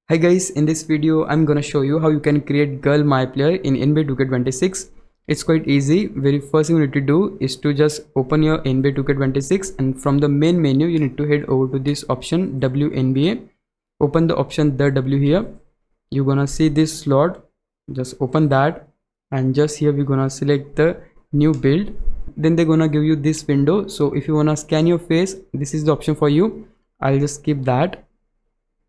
Hi guys, in this video I'm gonna show you how you can create girl MyPlayer in NBA 2K26. It's quite easy. Very first thing you need to do is to just open your NBA 2K26 and from the main menu you need to head over to this option WNBA. Open the option the W here. You're gonna see this slot. Just open that and just here we're gonna select the new build. Then they're gonna give you this window. So if you wanna scan your face, this is the option for you. I'll just skip that.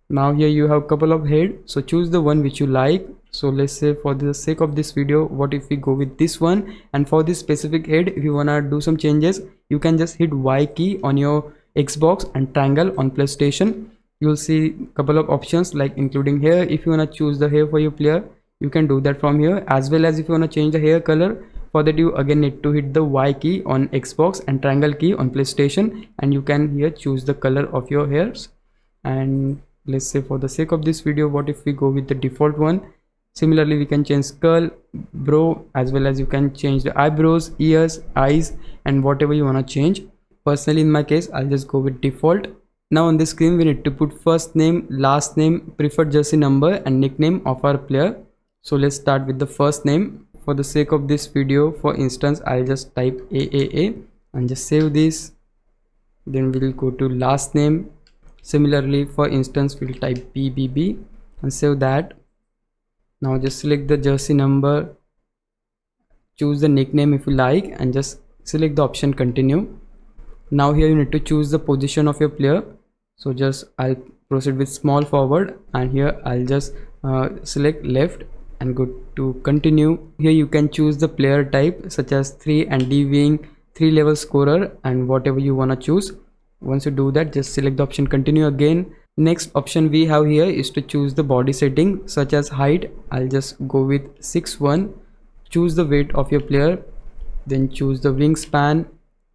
Now here you have a couple of head, so choose the one which you like. So let's say for the sake of this video, what if we go with this one, and for this specific head if you wanna do some changes, you can just hit Y key on your Xbox and triangle on PlayStation. You'll see a couple of options like including hair. If you wanna choose the hair for your player, you can do that from here, as well as if you wanna change the hair color. For that you again need to hit the Y key on Xbox and triangle key on PlayStation, and you can here choose the color of your hairs. And let's say for the sake of this video, what if we go with the default one. Similarly we can change skull, brow, as well as you can change the eyebrows, ears, eyes, and whatever you want to change. Personally in my case I'll just go with default. Now on this screen we need to put first name, last name, preferred jersey number, and nickname of our player. So let's start with the first name. For the sake of this video, for instance, I'll just type AAA and just save this. Then we'll go to last name. Similarly, for instance, we'll type BBB and save that. Now just select the jersey number, choose the nickname if you like, and just select the option continue. Now here you need to choose the position of your player. So just I'll proceed with small forward, and here I'll just select left and go to continue. Here you can choose the player type such as 3 and D wing, 3 level scorer, and whatever you want to choose. Once you do that, just select the option continue again. Next option we have here is to choose the body setting such as height. I'll just go with 6'1". Choose the weight of your player, then choose the wingspan,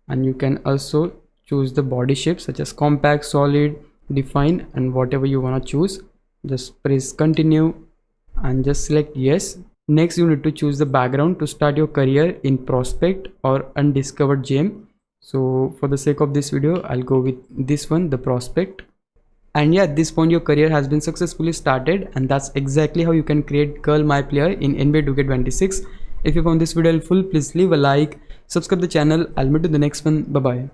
and you can also choose the body shape such as compact, solid, define, and whatever you want to choose. Just press continue and just select yes. Next you need to choose the background to start your career in prospect or undiscovered gem. So for the sake of this video I'll go with this one, the prospect. And yeah, at this point your career has been successfully started, and that's exactly how you can create girl MyPlayer in NBA 2K26. If you found this video helpful, please leave a like, subscribe the channel. I'll meet you in the next one. Bye bye.